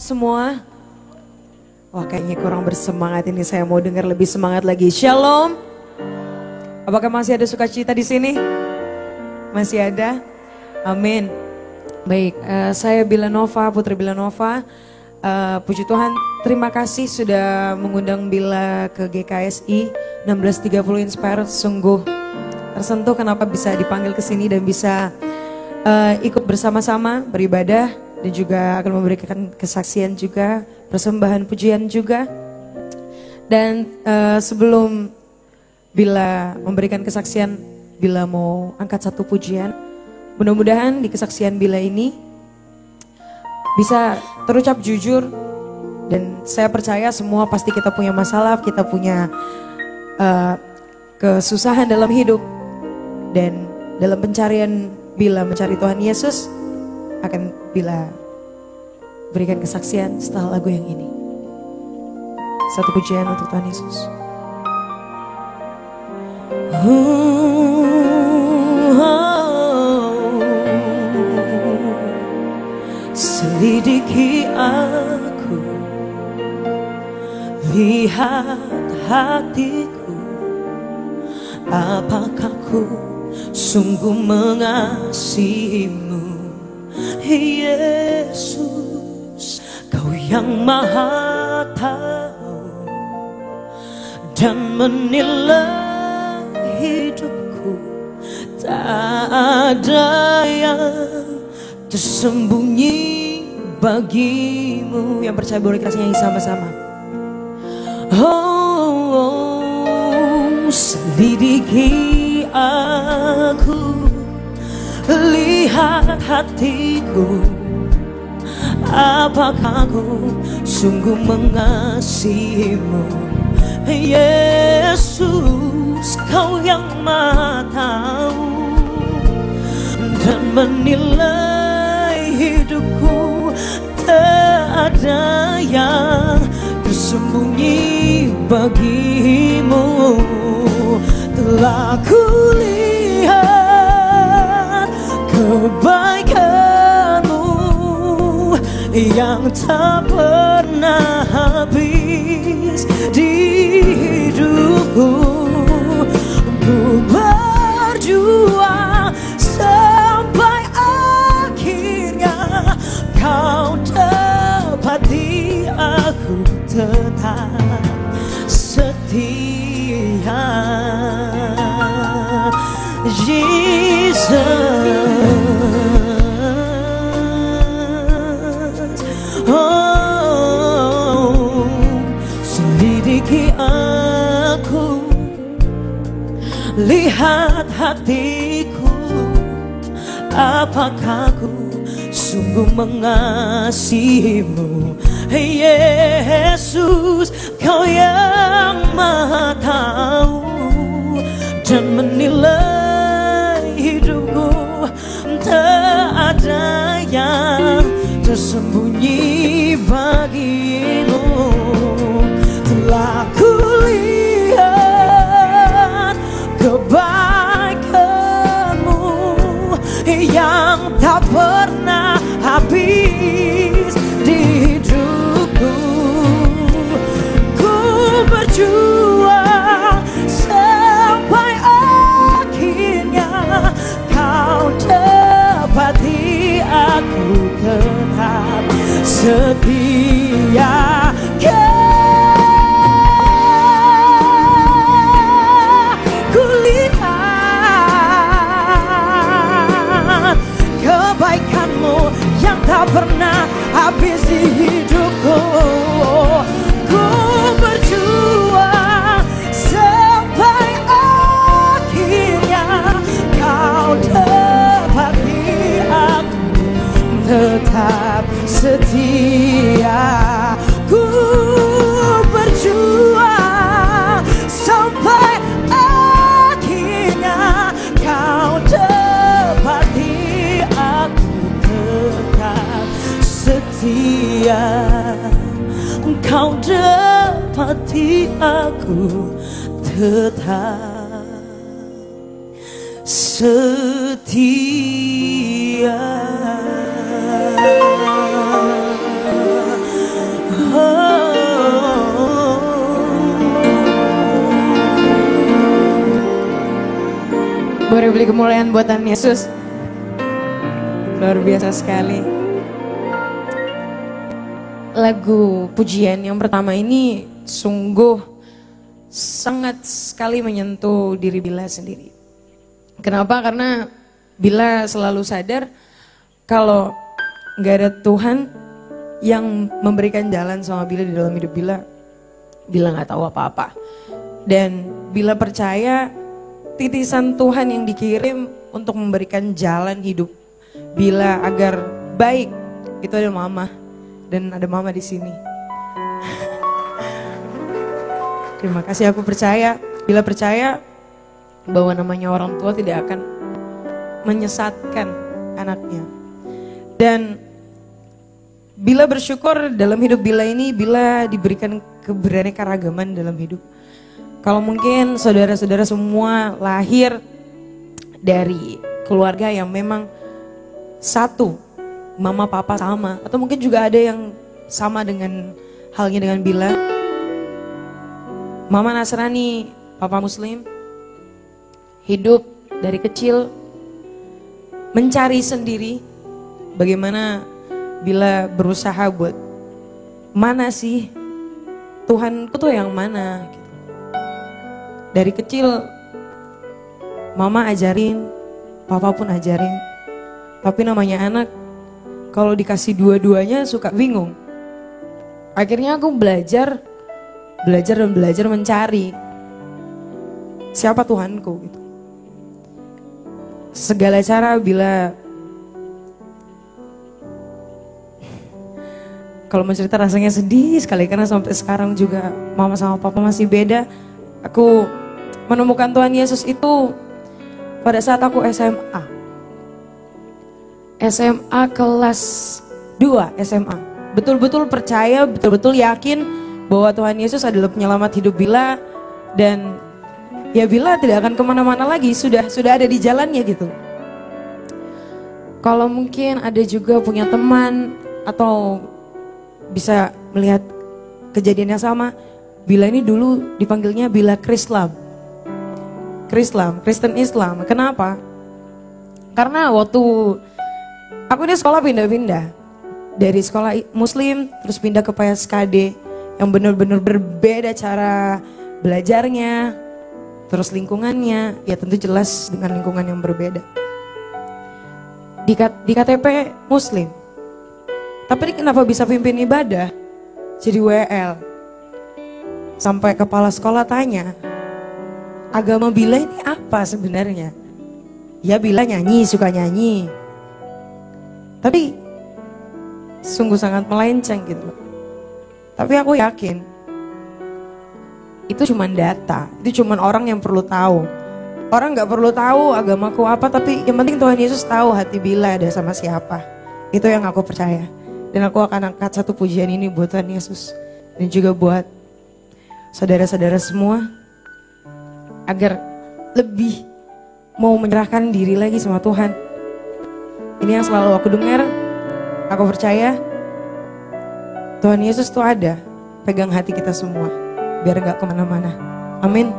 semua? Wah, kayaknya kurang bersemangat ini, saya mau dengar lebih semangat lagi. Shalom. Apakah masih ada sukacita di sini? Masih ada? Amin. Baik, saya Bilanova, Putri Bilanova. Puji Tuhan, terima kasih sudah mengundang Bila ke GKSI 1630 Inspired. Sungguh tersentuh kenapa bisa dipanggil ke sini dan bisa ikut bersama-sama beribadah dan juga akan memberikan kesaksian juga, persembahan pujian juga. Dan sebelum Bila memberikan kesaksian, Bila mau angkat satu pujian. Mudah-mudahan di kesaksian Bila ini bisa terucap jujur, dan saya percaya semua pasti kita punya masalah, kita punya kesusahan dalam hidup, dan dalam pencarian Bila mencari Tuhan Yesus akan Bila berikan kesaksian setelah lagu yang ini. Satu pujian untuk Tuhan Yesus. Selidiki aku, lihat hatiku, apakah ku sungguh mengasihimu, Yesus. Kau yang maha tahu dan menilai hidupku, tak ada yang tersembunyi bagimu. Yang percaya boleh kita nyanyi sama-sama. Selidiki aku, lihat hatiku, apakah aku sungguh mengasihimu, Yesus. Kau yang maha tahu dan menilai hidupku, tak ada yang tersembunyi bagimu. Telah kulihat kebaikanmu yang tak pernah habis di hidupku. Ku berjuang sampai akhirnya kau dapati aku tetap setia, Jesus. Oh, selidiki aku, lihat hatiku, apakah ku sungguh mengasihimu, Yesus. Kau yang maha tahu dan menilai hidupku, tak ada yang tersembunyi bagimu. Telah kulihat kebaikanmu yang tak pernah habis di hidupku. Ku berjuang sampai akhirnya kau dapati aku tetap setia. Kebaikanmu yang tak pernah habis di hidupku. Ku berjuang sampai akhirnya kau dapati aku tetap setia. Ku berjuang sampai akhirnya kau dapati aku tetap setia. Kau dapati aku tetap setia. Boleh beri kemuliaan buatan Yesus. Luar biasa sekali. Lagu pujian yang pertama ini sungguh sangat sekali menyentuh diri Bila sendiri. Kenapa? Karena Bila selalu sadar kalau gak ada Tuhan yang memberikan jalan sama Bila di dalam hidup Bila. Bila gak tahu apa-apa. Dan Bila percaya titisan Tuhan yang dikirim untuk memberikan jalan hidup Bila agar baik itu ada Mama, dan ada Mama di sini. Terima kasih, aku percaya, Bila percaya bahwa namanya orang tua tidak akan menyesatkan anaknya. Dan Bila bersyukur dalam hidup Bila ini, Bila diberikan keberaneka-ragaman dalam hidup. Kalau mungkin saudara-saudara semua lahir dari keluarga yang memang satu, mama papa sama, atau mungkin juga ada yang sama dengan halnya dengan Bila. Mama Nasrani, papa Muslim, hidup dari kecil mencari sendiri bagaimana Bila berusaha buat mana sih Tuhanku tuh yang mana. Dari kecil mama ajarin, papa pun ajarin. Tapi namanya anak, kalau dikasih dua-duanya suka bingung. Akhirnya aku belajar mencari siapa Tuhanku gitu. Segala cara Bila, kalau mencerita rasanya sedih sekali karena sampai sekarang juga mama sama papa masih beda. Aku menemukan Tuhan Yesus itu pada saat aku SMA. SMA kelas 2 SMA. Betul-betul percaya, betul-betul yakin bahwa Tuhan Yesus adalah penyelamat hidup Bila. Dan ya Bila tidak akan kemana-mana lagi, sudah ada di jalannya gitu. Kalau mungkin ada juga punya teman atau bisa melihat kejadian yang sama, Bila ini dulu dipanggilnya Bila Kristen Islam. Kenapa? Karena waktu aku ini sekolah pindah-pindah. Dari sekolah Muslim terus pindah ke PSKD yang benar-benar berbeda cara belajarnya, terus lingkungannya, ya tentu jelas dengan lingkungan yang berbeda. Di KTP Muslim. Tapi kenapa bisa pimpin ibadah? Jadi WL. Sampai kepala sekolah tanya, agama Bila ini apa sebenarnya? Ya Bila nyanyi, suka nyanyi. Tapi sungguh sangat melenceng gitu. Tapi aku yakin itu cuma data, itu cuma orang yang perlu tahu. Orang gak perlu tahu agamaku apa, tapi yang penting Tuhan Yesus tahu hati Bila ada sama siapa. Itu yang aku percaya. Dan aku akan angkat satu pujian ini buat Tuhan Yesus. Dan juga buat saudara-saudara semua, agar lebih mau menyerahkan diri lagi sama Tuhan. Ini yang selalu aku dengar, aku percaya Tuhan Yesus tuh ada, pegang hati kita semua, biar gak kemana-mana. Amin.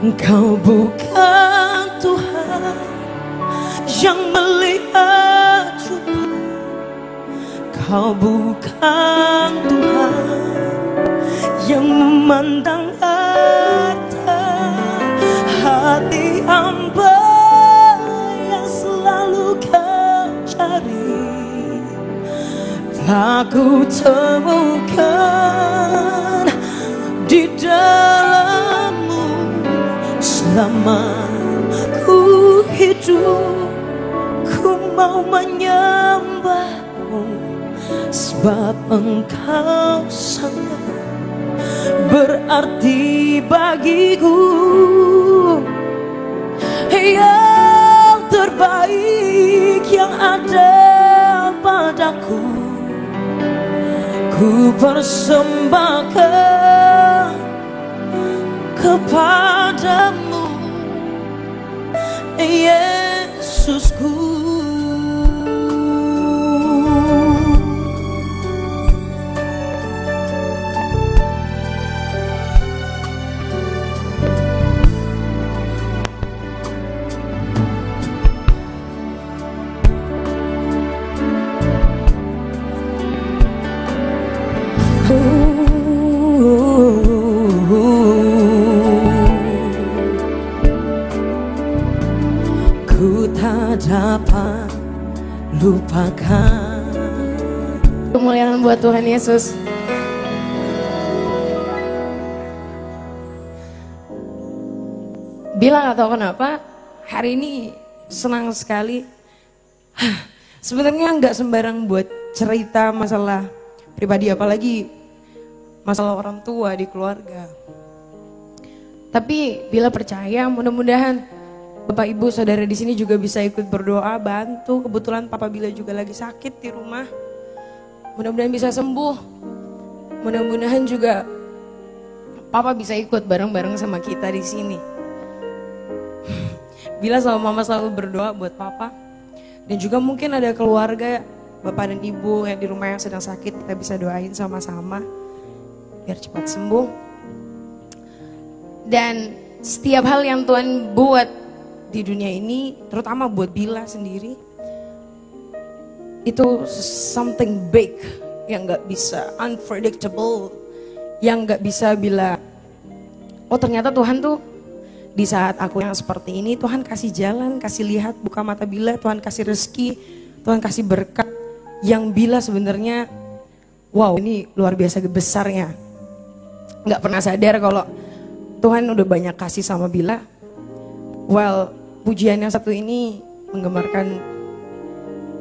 Engkau bukan Tuhan yang melihat rupa, Kau bukan Tuhan yang memandang harta. Hati hamba yang selalu Kau cari, tak ku temukan di dalam-Mu. Selama ku hidup, ku mau menyembah-Mu, sebab Engkau sangat berarti bagiku. Yang terbaik yang ada padaku, ku persembahkan kepadamu, Yesusku. lupakan. Kemuliaan buat Tuhan Yesus. Bila gak tahu kenapa hari ini senang sekali. Sebenarnya nggak sembarang buat cerita masalah pribadi, apalagi masalah orang tua di keluarga. Tapi bila percaya, mudah-mudahan Bapak Ibu Saudara di sini juga bisa ikut berdoa, bantu. Kebetulan Papa Bila juga lagi sakit di rumah. Mudah-mudahan bisa sembuh. Mudah-mudahan juga Papa bisa ikut bareng-bareng sama kita di sini. Bila sama Mama selalu berdoa buat Papa. Dan juga mungkin ada keluarga Bapak dan Ibu yang di rumah yang sedang sakit, kita bisa doain sama-sama biar cepat sembuh. Dan setiap hal yang Tuhan buat di dunia ini, terutama buat Bila sendiri, itu something big yang gak bisa, unpredictable, yang gak bisa Bila, oh ternyata Tuhan tuh di saat aku yang seperti ini, Tuhan kasih jalan, kasih lihat, buka mata Bila, Tuhan kasih rezeki, Tuhan kasih berkat yang Bila sebenarnya, wow ini luar biasa besarnya. Gak pernah sadar kalau Tuhan udah banyak kasih sama Bila. Well, pujian yang satu ini menggambarkan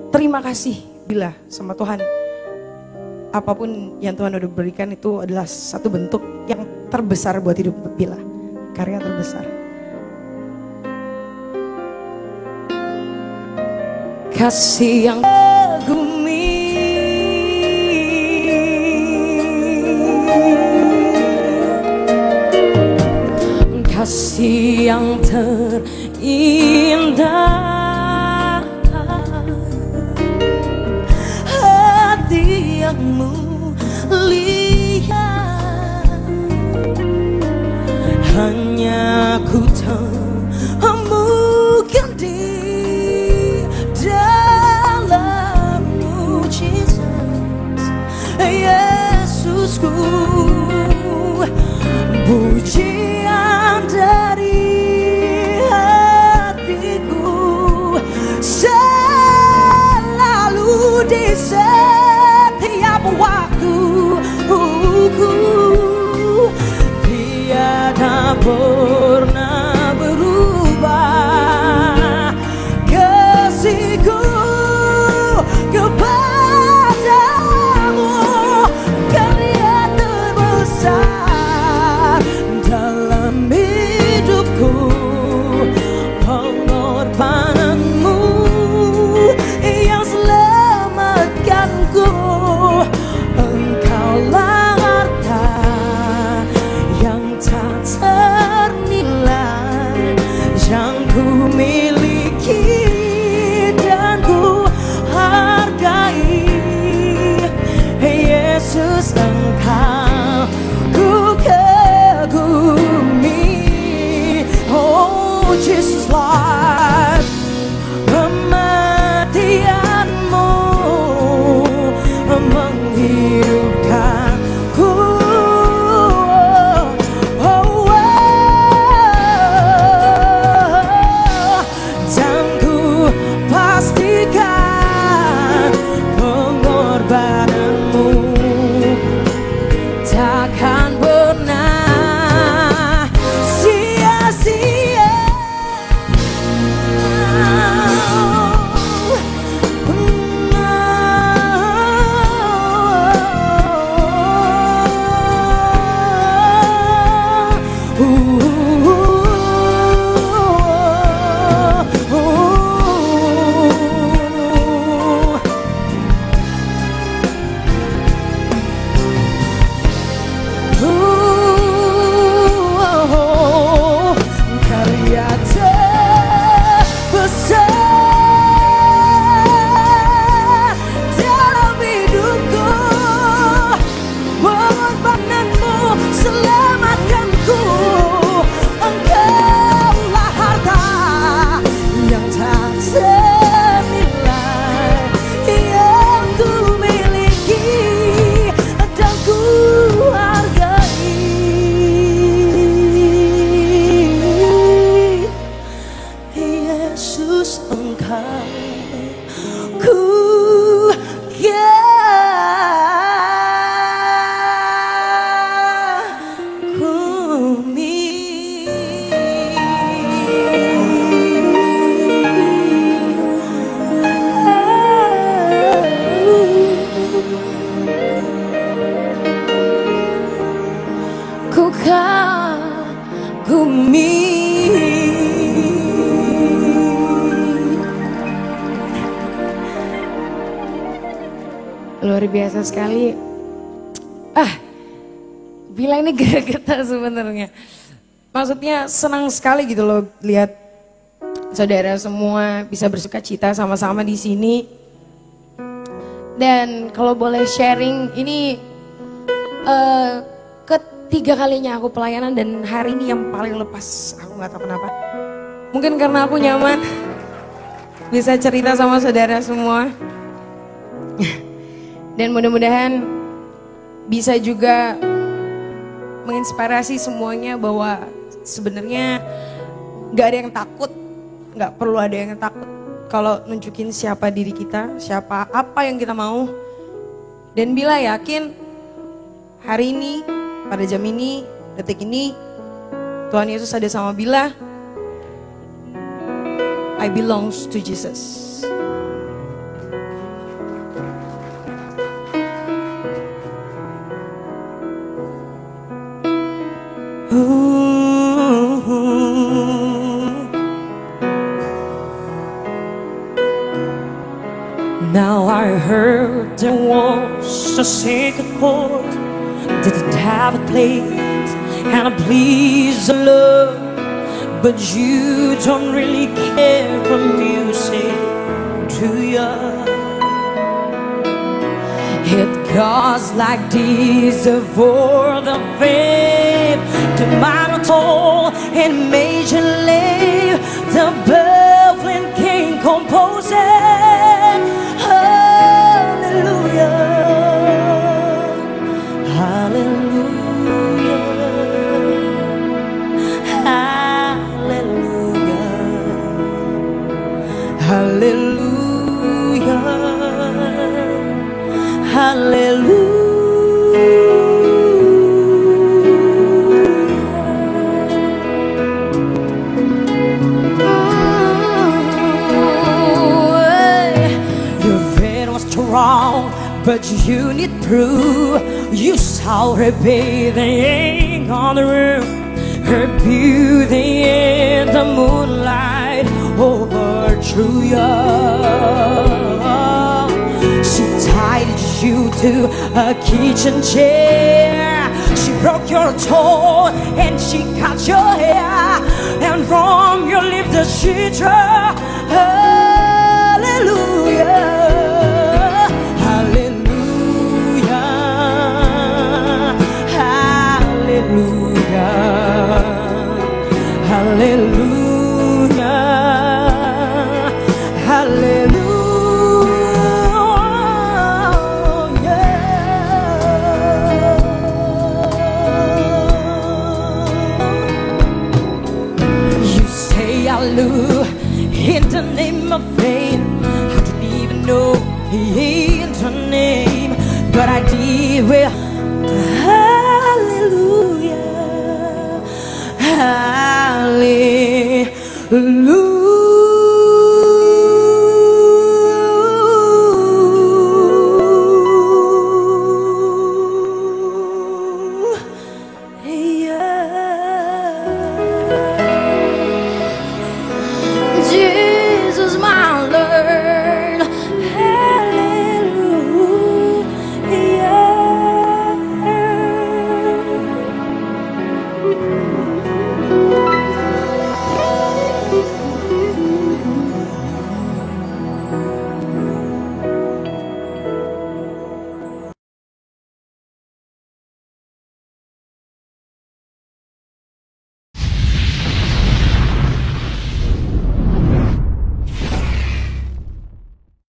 terima kasih Bila sama Tuhan. Apapun yang Tuhan udah berikan itu adalah satu bentuk yang terbesar buat hidup Bila, karya terbesar. Kasih yang mengagumi, kasih yang terindah, hati yang mulia, hanya ku temukan di dalam-Mu, Jesus, Yesusku. Pujian dari hatiku selalu di setiap waktu, tiada pernah berubah kasihku kepadamu, karya terbesar dalam hidupku, pengorbananmu yang selamatkanku. Engkaulah harta yang tak ternilai yang ku miliki dan ku hargai. Yesus, Engkau ku kagumi. Oh Jesus, life, kematianmu menghidupkanku. Dan ku pastikan pengorbananmu takkan pernah sia-sia. me. Luar biasa sekali. Bila ini geregetan sebenarnya. Maksudnya senang sekali gitu loh lihat saudara semua bisa bersuka cita sama-sama di sini. Dan kalau boleh sharing, ini ketiga kalinya aku pelayanan dan hari ini yang paling lepas. Aku nggak tahu kenapa. Mungkin karena aku nyaman bisa cerita sama saudara semua. Dan mudah-mudahan bisa juga menginspirasi semuanya bahwa sebenarnya gak ada yang takut, gak perlu ada yang takut kalau nunjukin siapa diri kita, siapa apa yang kita mau. Dan bila yakin hari ini, pada jam ini, detik ini, Tuhan Yesus ada sama Bila, I belongs to Jesus. Now I heard there was a sacred chord that didn't have a place and a please the Lord, but you don't really care for music, do ya? It goes like this for the fame, the minor tall and major lay, the baffling king composer. Hallelujah, hallelujah, hallelujah, hallelujah, hallelujah. Wrong, but you need proof. You saw her bathing on the roof, her beauty in the moonlight overthrew you. She tied you to a kitchen chair, she broke your toe and she cut your hair, and from your lips she drew hallelujah. Hallelujah, hallelujah. You say hallelujah in the name of faith. I didn't even know in the name, but I did well. Hallelujah, hallelujah.